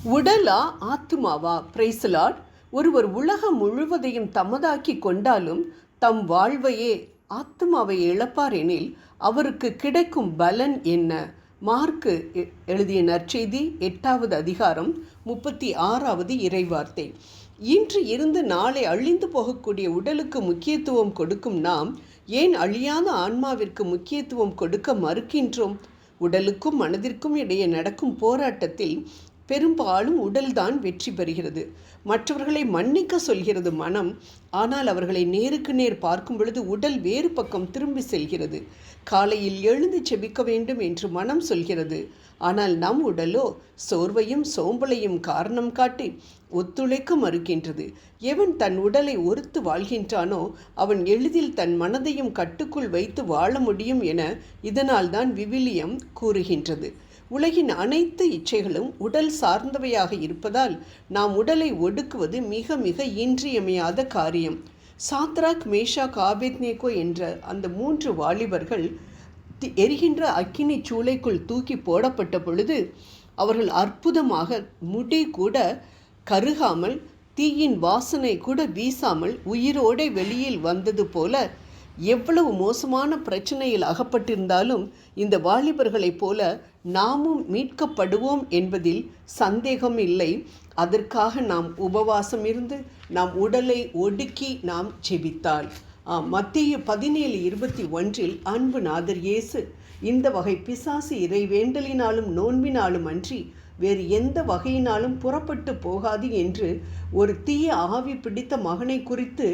உடலா ஆத்துமாவா? Praise the Lord. ஒருவர் உலகம் முழுவதையும் தமதாக்கி கொண்டாலும் தம் வாழ்வையே ஆத்துமாவை இழப்பார் எனில் அவருக்கு கிடைக்கும் பலன் என்ன? மார்க்கு எழுதிய நற்செய்தி 8வது அதிகாரம் 36வது இறைவார்த்தை. இன்று இருந்து நாளை அழிந்து போகக்கூடிய உடலுக்கு முக்கியத்துவம் கொடுக்கும் நாம் ஏன் அழியாத ஆன்மாவிற்கு முக்கியத்துவம் கொடுக்க மறுக்கின்றோம்? உடலுக்கும் மனதிற்கும் இடையே நடக்கும் போராட்டத்தில் பெரும்பாலும் உடல்தான் வெற்றி பெறுகிறது. மற்றவர்களை மன்னிக்க சொல்கிறது மனம். ஆனால் அவர்களை நேருக்கு நேர் பார்க்கும் பொழுது உடல் வேறு பக்கம் திரும்பி செல்கிறது. காலையில் எழுந்து செபிக்க வேண்டும் என்று மனம் சொல்கிறது. ஆனால் நம் உடலோ சோர்வையும் சோம்பலையும் காரணம் காட்டி ஒத்துழைக்க மறுக்கின்றது. எவன் தன் உடலை ஒருத்து வாழ்கின்றானோ அவன் எளிதில் தன் மனதையும் கட்டுக்குள் வைத்து வாழ முடியும் என இதனால் தான் விவிலியம் கூறுகின்றது. உலகின் அனைத்து இச்சைகளும் உடல் சார்ந்தவையாக இருப்பதால் நாம் உடலை ஒடுக்குவது மிக மிக இன்றியமையாத காரியம். சாத்ராக், மேஷாக், ஆபேத்நேகோ என்ற அந்த 3 வாலிபர்கள் எரிகின்ற அக்கினி சூளைக்குள் தூக்கி போடப்பட்ட பொழுது அவர்கள் அற்புதமாக முடி கூட கருகாமல், தீயின் வாசனை கூட வீசாமல் உயிரோடு வெளியில் வந்தது போல, எவ்வளவு மோசமான பிரச்சனையில் அகப்பட்டிருந்தாலும் இந்த வாலிபர்களைப் போல நாமும் மீட்கப்படுவோம் என்பதில் சந்தேகம் இல்லை. அதற்காக நாம் உபவாசம் இருந்து நாம் உடலை ஒடுக்கி நாம் ஜெபித்தால். மத்தேயு 17:21 அன்பு நாதர் இயேசு இந்த வகை பிசாசு இறை வேண்டலினாலும் நோன்பினாலும் அன்றி வேறு எந்த வகையினாலும் புறப்பட்டு போகாது என்று ஒரு தீய ஆவி பிடித்த மகனை குறித்து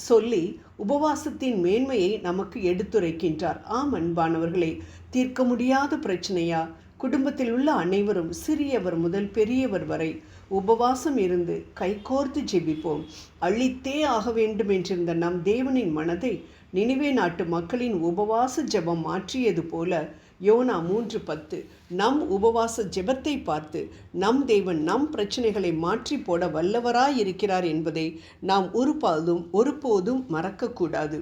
சொல்லி உபவாசத்தின் மேன்மையை நமக்கு எடுத்துரைக்கின்றார். அன்பானவர்களே, தீர்க்க முடியாத பிரச்சனையா? குடும்பத்தில் உள்ள அனைவரும் சிறியவர் முதல் பெரியவர் வரை உபவாசம் இருந்து கைகோர்த்து ஜெபிப்போம். அழித்தே ஆக வேண்டும் என்றிருந்த நம் தேவனின் மனதை நினிவே நாட்டு மக்களின் உபவாச ஜெபம் மாற்றியது போல யோனா 3:10 நம் உபவாச ஜெபத்தை பார்த்து நம் தேவன் நம் பிரச்சனைகளை மாற்றி போட வல்லவராயிருக்கிறார் என்பதை நாம் ஒருபோதும் மறக்கக்கூடாது.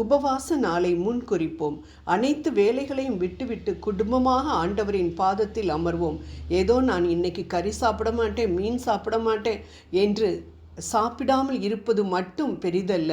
உபவாச நாளை முன்குறிப்போம். அனைத்து வேலைகளையும் விட்டுவிட்டு குடும்பமாக ஆண்டவரின் பாதத்தில் அமர்வோம். ஏதோ நான் இன்னைக்கு கறி சாப்பிட மாட்டேன், மீன் சாப்பிட மாட்டேன் என்று சாப்பிடாமல் இருப்பது மட்டும் பெரிதல்ல.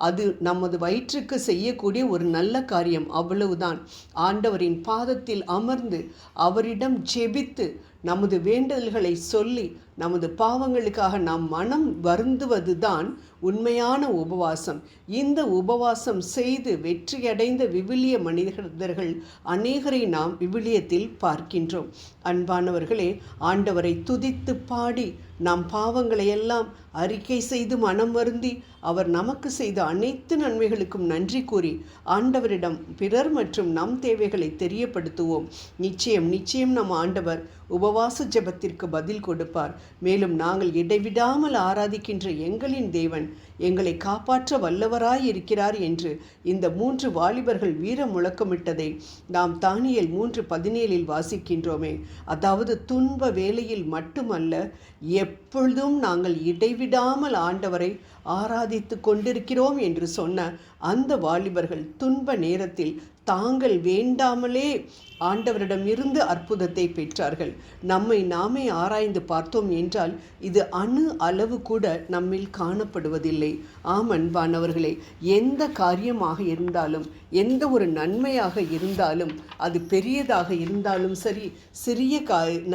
அது நமது வயிற்றுக்கு செய்யக்கூடிய ஒரு நல்ல காரியம், அவ்வளவுதான். ஆண்டவரின் பாதத்தில் அமர்ந்து அவரிடம் ஜெபித்து நமது வேண்டுதல்களை சொல்லி நமது பாவங்களுக்காக நாம் மனம் வருந்துவது தான் உண்மையான உபவாசம். இந்த உபவாசம் செய்து வெற்றியடைந்த விவிலிய மனிதர்கள் அநேகரை நாம் விவிலியத்தில் பார்க்கின்றோம். அன்பானவர்களே, ஆண்டவரை துதித்து பாடி நாம் பாவங்களையெல்லாம் அறிக்கை செய்து மனம் வருந்தி அவர் நமக்கு செய்த அனைத்து நன்மைகளுக்கும் நன்றி கூறி ஆண்டவரிடம் பிறர் மற்றும் நம் தேவைகளை தெரியப்படுத்துவோம். நிச்சயம் நம் ஆண்டவர் உபவாச ஜெபத்திற்கு பதில் கொடுப்பார். மேலும் நாங்கள் இடைவிடாமல் ஆராதிக்கின்ற எங்களின் தேவன் எங்களை காப்பாற்ற வல்லவராயிருக்கிறார் என்று இந்த 3 வாலிபர்கள் வீர முழக்கமிட்டதை நாம் தானியேல் 3:17 வாசிக்கின்றோமே. அதாவது துன்ப வேளையில் மட்டுமல்ல, எப்பொழுதும் நாங்கள் இடைவிடாமல் ஆண்டவரை ஆராதித்து கொண்டிருக்கிறோம் என்று சொன்ன அந்த வாலிபர்கள் துன்ப நேரத்தில் தாங்கள் வேண்டாமலே ஆண்டவரிடம் இருந்து அற்புதத்தை பெற்றார்கள். நம்மை நாமே ஆராய்ந்து பார்த்தோம் என்றால் இது அணு அளவு கூட நம்மில் காணப்படுவதில்லை. அன்பானவர்களே, எந்த காரியமாக இருந்தாலும், எந்த ஒரு நன்மையாக இருந்தாலும், அது பெரியதாக இருந்தாலும் சரி, சிறிய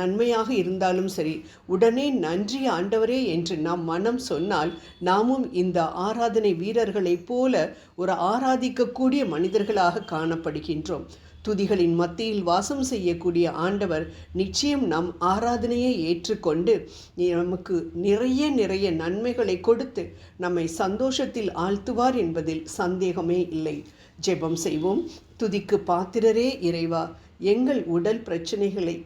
நன்மையாக இருந்தாலும் சரி, உடனே நன்றி ஆண்டவரே என்று நாம் மனம் சொன்னால் நாமும் இந்த ஆராதனை வீரர்களைப் போல ஒரு ஆராதிக்கக்கூடிய மனிதர்களாக காணப்படுகின்றோம். துதிகளின் மத்தியில் வாசம் செய்யக்கூடிய ஆண்டவர் நிச்சயம் நம் ஆராதனையை ஏற்றுக்கொண்டு நமக்கு நிறைய நன்மைகளை கொடுத்து நம்மை சந்தோஷத்தில் ஆழ்த்துவார் என்பதில் சந்தேகமே இல்லை. ஜெபம் செய்வோம். துதிக்கு பாத்திரரே இறைவா, எங்கள் உடல் பிரச்சனைகளை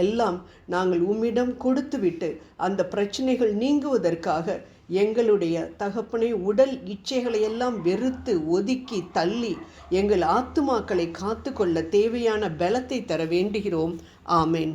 எல்லாம் நாங்கள் உம்மிடம் கொடுத்துவிட்டு அந்த பிரச்சனைகள் நீங்குவதற்காக எங்களுடைய தகப்பனை உடல் இச்சைகளை எல்லாம் வெறுத்து ஒதுக்கி தள்ளி எங்கள் ஆத்துமாக்களை காத்து கொள்ள தேவையான பலத்தை தர வேண்டுகிறோம். ஆமென்.